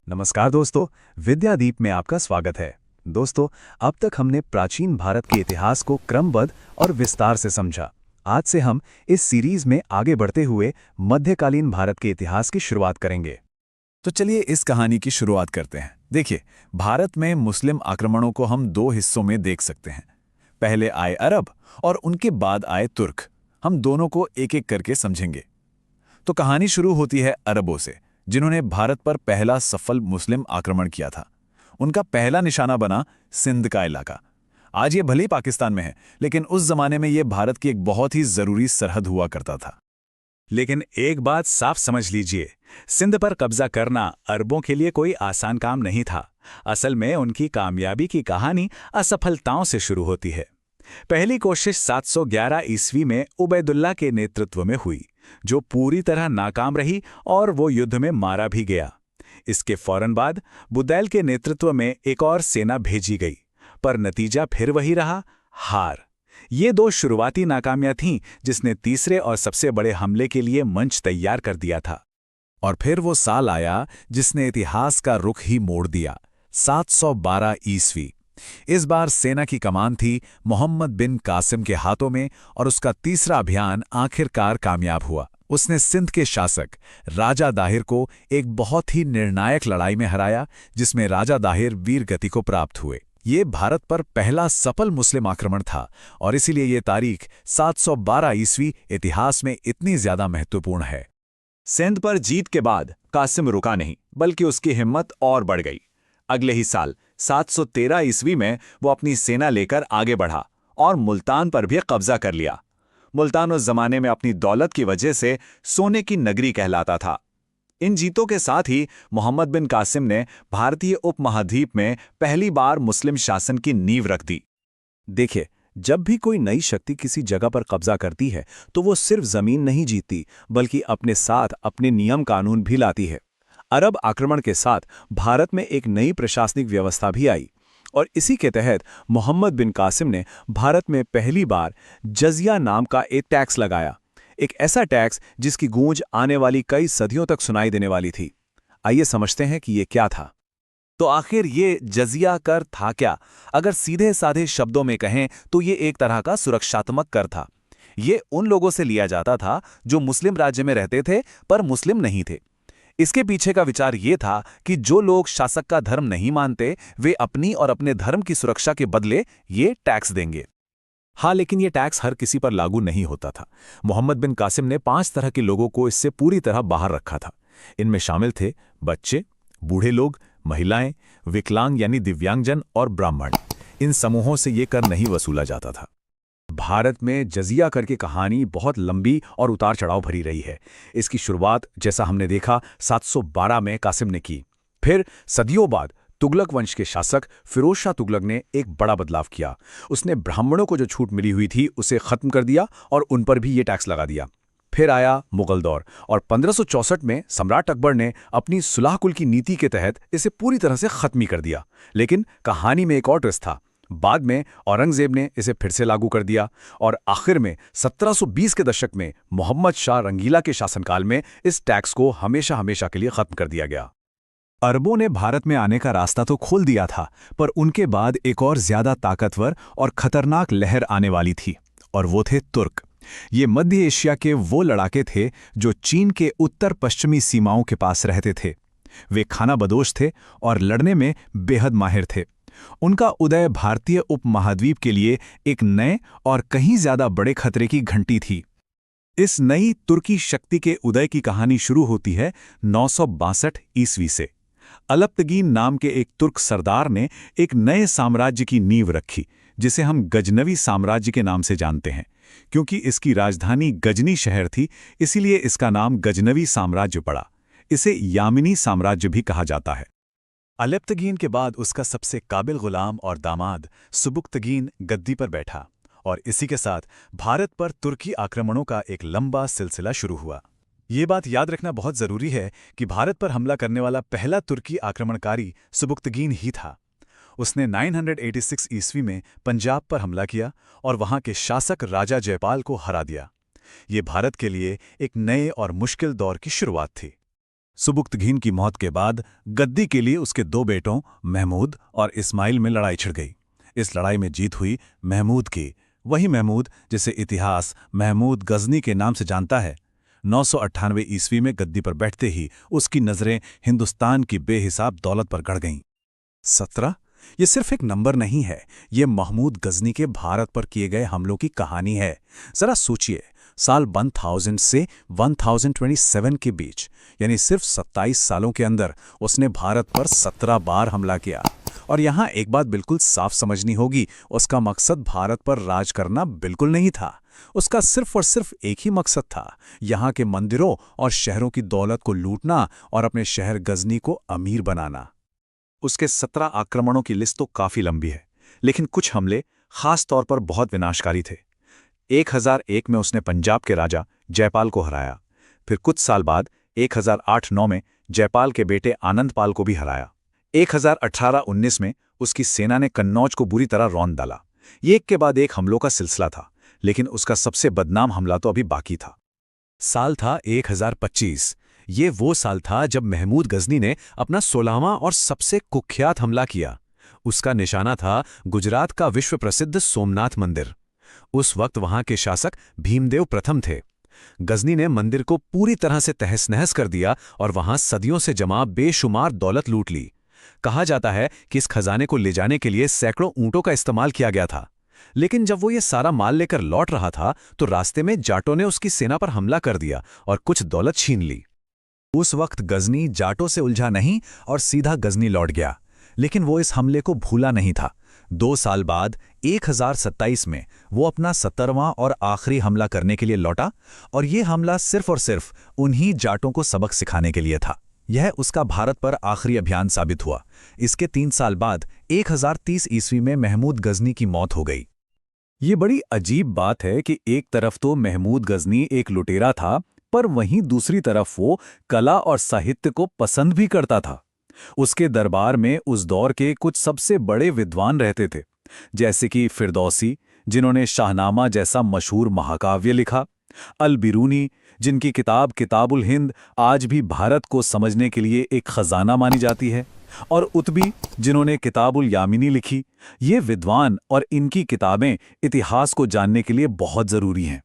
नमस्कार दोस्तों, विद्यादीप में आपका स्वागत है। दोस्तों, अब तक हमने प्राचीन भारत के इतिहास को क्रमबद्ध और विस्तार से समझा। आज से हम इस सीरीज में आगे बढ़ते हुए मध्यकालीन भारत के इतिहास की शुरुआत करेंगे। तो चलिए इस कहानी की शुरुआत करते हैं। देखिए, भारत में मुस्लिम आक्रमणों को हम दो हिस्सों में देख सकते हैं। पहले आए अरब और उनके बाद आए तुर्क। हम दोनों को एक एक करके समझेंगे। तो कहानी शुरू होती है अरबों से, जिन्होंने भारत पर पहला सफल मुस्लिम आक्रमण किया था। उनका पहला निशाना बना सिंध का इलाका। आज ये भले ही पाकिस्तान में है, लेकिन उस जमाने में ये भारत की एक बहुत ही जरूरी सरहद हुआ करता था। लेकिन एक बात साफ समझ लीजिए, सिंध पर कब्जा करना अरबों के लिए कोई आसान काम नहीं था। असल में उनकी कामयाबी की कहानी असफलताओं से शुरू होती है। पहली कोशिश 711 ईस्वी में उबैदुल्ला के नेतृत्व में हुई, जो पूरी तरह नाकाम रही और वो युद्ध में मारा भी गया। इसके फौरन बाद बुदैल के नेतृत्व में एक और सेना भेजी गई, पर नतीजा फिर वही रहा, हार। ये दो शुरुआती नाकामियां थीं, जिसने तीसरे और सबसे बड़े हमले के लिए मंच तैयार कर दिया था। और फिर वो साल आया जिसने इतिहास का रुख ही मोड़ दिया, 712 ईस्वी। इस बार सेना की कमान थी मोहम्मद बिन कासिम के हाथों में और उसका तीसरा अभियान आखिरकार कामयाब हुआ। उसने सिंध के शासक राजा दाहिर को एक बहुत ही निर्णायक लड़ाई में हराया, जिसमें राजा दाहिर वीर गति को प्राप्त हुए। ये भारत पर पहला सफल मुस्लिम आक्रमण था और इसीलिए ये तारीख 712 ईस्वी इतिहास में इतनी ज्यादा महत्वपूर्ण है। सिंध पर जीत के बाद कासिम रुका नहीं, बल्कि उसकी हिम्मत और बढ़ गई। अगले ही साल 713 ईस्वी में वो अपनी सेना लेकर आगे बढ़ा और मुल्तान पर भी कब्जा कर लिया। मुल्तान उस जमाने में अपनी दौलत की वजह से सोने की नगरी कहलाता था। इन जीतों के साथ ही मोहम्मद बिन कासिम ने भारतीय उपमहाद्वीप में पहली बार मुस्लिम शासन की नींव रख दी। देखिए, जब भी कोई नई शक्ति किसी जगह पर कब्जा करती है, तो वो सिर्फ जमीन नहीं जीतती, बल्कि अपने साथ अपने नियम कानून भी लाती है। अरब आक्रमण के साथ भारत में एक नई प्रशासनिक व्यवस्था भी आई और इसी के तहत मोहम्मद बिन कासिम ने भारत में पहली बार जजिया नाम का एक टैक्स लगाया। एक ऐसा टैक्स जिसकी गूंज आने वाली कई सदियों तक सुनाई देने वाली थी। आइए समझते हैं कि ये क्या था। तो आखिर ये जजिया कर था क्या? अगर सीधे साधे शब्दों में कहें तो ये एक तरह का सुरक्षात्मक कर था। ये उन लोगों से लिया जाता था जो मुस्लिम राज्य में रहते थे पर मुस्लिम नहीं थे। इसके पीछे का विचार ये था कि जो लोग शासक का धर्म नहीं मानते, वे अपनी और अपने धर्म की सुरक्षा के बदले ये टैक्स देंगे। हाँ, लेकिन ये टैक्स हर किसी पर लागू नहीं होता था। मोहम्मद बिन कासिम ने 5 तरह के लोगों को इससे पूरी तरह बाहर रखा था। इनमें शामिल थे बच्चे, बूढ़े लोग, महिलाएं, विकलांग यानी दिव्यांगजन और ब्राह्मण। इन समूहों से ये कर नहीं वसूला जाता था। भारत में जजिया कर की कहानी बहुत लंबी और उतार चढ़ाव भरी रही है। इसकी शुरुआत, जैसा हमने देखा, 712 में कासिम ने की। फिर सदियों बाद तुगलक वंश के शासक फिरोज शाह तुगलक ने एक बड़ा बदलाव किया। उसने ब्राह्मणों को जो छूट मिली हुई थी उसे खत्म कर दिया और उन पर भी ये टैक्स लगा दिया। फिर आया मुगल दौर और 1564 में सम्राट अकबर ने अपनी सुलह कुल की नीति के तहत इसे पूरी तरह से खत्म ही कर दिया। लेकिन कहानी में एक और ट्विस्ट था। बाद में औरंगजेब ने इसे फिर से लागू कर दिया और आखिर में 1720 के दशक में मोहम्मद शाह रंगीला के शासनकाल में इस टैक्स को हमेशा हमेशा के लिए खत्म कर दिया गया। अरबों ने भारत में आने का रास्ता तो खोल दिया था, पर उनके बाद एक और ज्यादा ताकतवर और खतरनाक लहर आने वाली थी, और वो थे तुर्क। ये मध्य एशिया के वो लड़ाके थे जो चीन के उत्तर पश्चिमी सीमाओं के पास रहते थे। वे खानाबदोश थे और लड़ने में बेहद माहिर थे। उनका उदय भारतीय उपमहाद्वीप के लिए एक नए और कहीं ज्यादा बड़े खतरे की घंटी थी। इस नई तुर्की शक्ति के उदय की कहानी शुरू होती है 962 ईस्वी से। अलप्तगीन नाम के एक तुर्क सरदार ने एक नए साम्राज्य की नींव रखी, जिसे हम गजनवी साम्राज्य के नाम से जानते हैं। क्योंकि इसकी राजधानी गजनी शहर थी, इसीलिए इसका नाम गजनवी साम्राज्य पड़ा। इसे यामिनी साम्राज्य भी कहा जाता है। अलप्तगीन के बाद उसका सबसे काबिल गुलाम और दामाद सुबुक्तगीन गद्दी पर बैठा और इसी के साथ भारत पर तुर्की आक्रमणों का एक लंबा सिलसिला शुरू हुआ। ये बात याद रखना बहुत जरूरी है कि भारत पर हमला करने वाला पहला तुर्की आक्रमणकारी सुबुक्तगीन ही था। उसने 986 ईस्वी में पंजाब पर हमला किया और वहां के शासक राजा जयपाल को हरा दिया। ये भारत के लिए एक नए और मुश्किल दौर की शुरुआत थी। सुबुक्तगीन की मौत के बाद गद्दी के लिए उसके दो बेटों महमूद और इस्माइल में लड़ाई छिड़ गई। इस लड़ाई में जीत हुई महमूद की, वही महमूद जिसे इतिहास महमूद गजनी के नाम से जानता है। 998 ईस्वी में गद्दी पर बैठते ही उसकी नजरें हिंदुस्तान की बेहिसाब दौलत पर गड़ गईं। 17 ये सिर्फ एक नंबर नहीं है, ये महमूद गजनी के भारत पर किए गए हमलों की कहानी है। जरा सोचिए, साल 1000 से 1027 के बीच, यानी सिर्फ 27 सालों के अंदर उसने भारत पर 17 बार हमला किया। और यहाँ एक बात बिल्कुल साफ समझनी होगी, उसका मकसद भारत पर राज करना बिल्कुल नहीं था। उसका सिर्फ और सिर्फ एक ही मकसद था, यहाँ के मंदिरों और शहरों की दौलत को लूटना और अपने शहर गजनी को अमीर बनाना। उसके 17 आक्रमणों की लिस्ट तो काफी लंबी है, लेकिन कुछ हमले खास तौर पर बहुत विनाशकारी थे। 1001 में उसने पंजाब के राजा जयपाल को हराया। फिर कुछ साल बाद 1008-9 में जयपाल के बेटे आनंदपाल को भी हराया। 1018-19 में उसकी सेना ने कन्नौज को बुरी तरह रौंद डाला। ये एक के बाद एक हमलों का सिलसिला था, लेकिन उसका सबसे बदनाम हमला तो अभी बाकी था। साल था 1025। ये वो साल था जब महमूद गजनी ने अपना 16वां और सबसे कुख्यात हमला किया। उसका निशाना था गुजरात का विश्व प्रसिद्ध सोमनाथ मंदिर। उस वक्त वहां के शासक भीमदेव प्रथम थे। गजनी ने मंदिर को पूरी तरह से तहस-नहस कर दिया और वहां सदियों से जमा बेशुमार दौलत लूट ली। कहा जाता है कि इस खजाने को ले जाने के लिए सैकड़ों ऊंटों का इस्तेमाल किया गया था। लेकिन जब वो ये सारा माल लेकर लौट रहा था तो रास्ते में जाटों ने उसकी सेना पर हमला कर दिया और कुछ दौलत छीन ली। उस वक्त गजनी जाटों से उलझा नहीं और सीधा गजनी लौट गया, लेकिन वो इस हमले को भूला नहीं था। 2 साल बाद 1027 में वो अपना 17वां और आखिरी हमला करने के लिए लौटा, और ये हमला सिर्फ और सिर्फ उन्हीं जाटों को सबक सिखाने के लिए था। यह उसका भारत पर आखिरी अभियान साबित हुआ। इसके 3 साल बाद 1030 ईस्वी में महमूद गजनी की मौत हो गई। ये बड़ी अजीब बात है कि एक तरफ तो महमूद गजनी एक लुटेरा था, पर वहीं दूसरी तरफ वो कला और साहित्य को पसंद भी करता था। उसके दरबार में उस दौर के कुछ सबसे बड़े विद्वान रहते थे, जैसे कि फिरदौसी, जिन्होंने शाहनामा जैसा मशहूर महाकाव्य लिखा, अल-बिरूनी, जिनकी किताब किताबुल हिंद आज भी भारत को समझने के लिए एक खजाना मानी जाती है, और उतबी, जिन्होंने किताबुल यामिनी लिखी। ये विद्वान और इनकी किताबें इतिहास को जानने के लिए बहुत जरूरी हैं।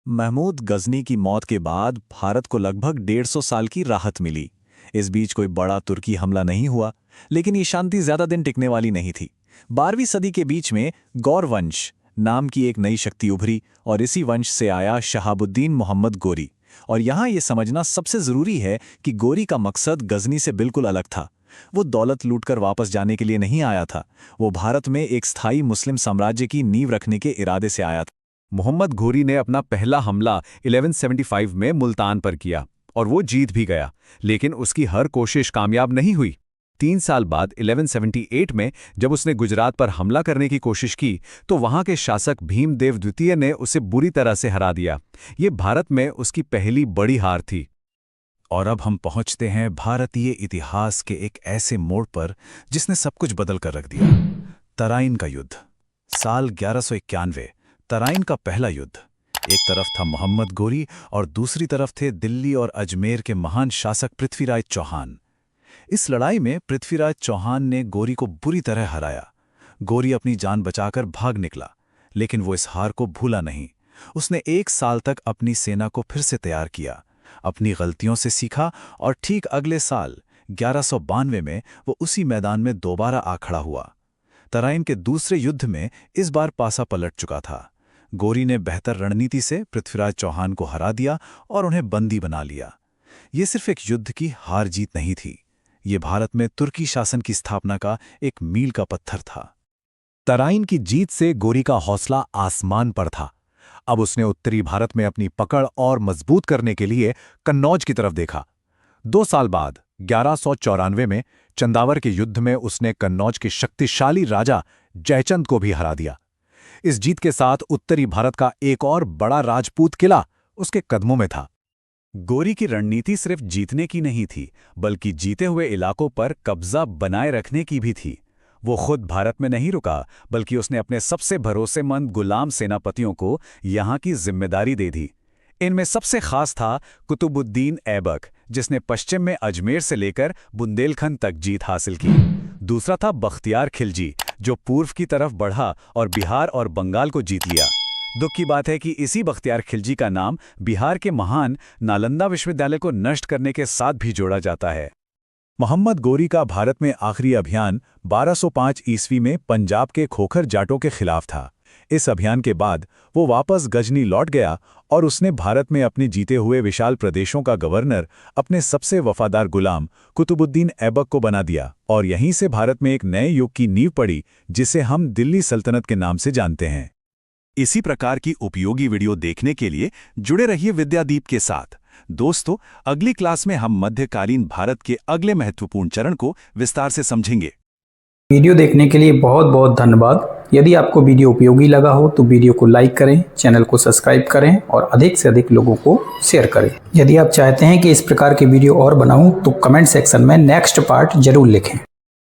महमूद गजनी की मौत के बाद भारत को लगभग 150 साल की राहत मिली। इस बीच कोई बड़ा तुर्की हमला नहीं हुआ, लेकिन ये शांति ज्यादा दिन टिकने वाली नहीं थी। 12वीं सदी के बीच में गौर वंश नाम की एक नई शक्ति उभरी, और इसी वंश से आया शहाबुद्दीन मोहम्मद गोरी। और यहाँ ये समझना सबसे जरूरी है कि गोरी का मकसद गजनी से बिल्कुल अलग था। वो दौलत लूटकर वापस जाने के लिए नहीं आया था, वो भारत में एक स्थायी मुस्लिम साम्राज्य की नींव रखने के इरादे से आया था। मोहम्मद घोरी ने अपना पहला हमला 1175 में मुल्तान पर किया, और वो जीत भी गया, लेकिन उसकी हर कोशिश कामयाब नहीं हुई। 3 साल बाद 1178 में जब उसने गुजरात पर हमला करने की कोशिश की, तो वहां के शासक भीमदेव द्वितीय ने उसे बुरी तरह से हरा दिया। ये भारत में उसकी पहली बड़ी हार थी। और अब हम पहुंचते हैं भारतीय इतिहास के एक ऐसे मोड़ पर जिसने सब कुछ बदल कर रख दिया। तराइन का युद्ध। साल 1191, तराइन का पहला युद्ध। एक तरफ था मोहम्मद गोरी और दूसरी तरफ थे दिल्ली और अजमेर के महान शासक पृथ्वीराज चौहान। इस लड़ाई में पृथ्वीराज चौहान ने गोरी को बुरी तरह हराया। गोरी अपनी जान बचाकर भाग निकला, लेकिन वो इस हार को भूला नहीं। उसने 1 साल तक अपनी सेना को फिर से तैयार किया, अपनी गलतियों से सीखा, और ठीक अगले साल 1192 में वो उसी मैदान में दोबारा आ खड़ा हुआ। तराइन के दूसरे युद्ध में इस बार पासा पलट चुका था। गोरी ने बेहतर रणनीति से पृथ्वीराज चौहान को हरा दिया और उन्हें बंदी बना लिया। ये सिर्फ एक युद्ध की हार जीत नहीं थी, ये भारत में तुर्की शासन की स्थापना का एक मील का पत्थर था। तराइन की जीत से गोरी का हौसला आसमान पर था। अब उसने उत्तरी भारत में अपनी पकड़ और मजबूत करने के लिए कन्नौज की तरफ देखा। 2 साल बाद 1194 में चंदावर के युद्ध में उसने कन्नौज के शक्तिशाली राजा जयचंद को भी हरा दिया। इस जीत के साथ उत्तरी भारत का एक और बड़ा राजपूत किला उसके कदमों में था। गोरी की रणनीति सिर्फ जीतने की नहीं थी, बल्कि जीते हुए इलाकों पर कब्जा बनाए रखने की भी थी। वो खुद भारत में नहीं रुका, बल्कि उसने अपने सबसे भरोसेमंद गुलाम सेनापतियों को यहां की जिम्मेदारी दे दी। इनमें सबसे खास था कुतुबुद्दीन ऐबक, जिसने पश्चिम में अजमेर से लेकर बुंदेलखंड तक जीत हासिल की। दूसरा था बख्तियार खिलजी, जो पूर्व की तरफ बढ़ा और बिहार और बंगाल को जीत लिया। दुख की बात है कि इसी बख्तियार खिलजी का नाम बिहार के महान नालंदा विश्वविद्यालय को नष्ट करने के साथ भी जोड़ा जाता है। मोहम्मद गोरी का भारत में आखिरी अभियान 1205 ईस्वी में पंजाब के खोखर जाटों के खिलाफ था। इस अभियान के बाद वो वापस गजनी लौट गया और उसने भारत में अपने जीते हुए विशाल प्रदेशों का गवर्नर अपने सबसे वफादार गुलाम कुतुबुद्दीन ऐबक को बना दिया, और यहीं से भारत में एक नए युग की नींव पड़ी, जिसे हम दिल्ली सल्तनत के नाम से जानते हैं। इसी प्रकार की उपयोगी वीडियो देखने के लिए जुड़े रहिए विद्यादीप के साथ। दोस्तों, अगली क्लास में हम मध्यकालीन भारत के अगले महत्वपूर्ण चरण को विस्तार से समझेंगे। वीडियो देखने के लिए बहुत बहुत धन्यवाद। यदि आपको वीडियो उपयोगी लगा हो तो वीडियो को लाइक करें, चैनल को सब्सक्राइब करें और अधिक से अधिक लोगों को शेयर करें। यदि आप चाहते हैं कि इस प्रकार के वीडियो और बनाऊं तो कमेंट सेक्शन में नेक्स्ट पार्ट जरूर लिखें।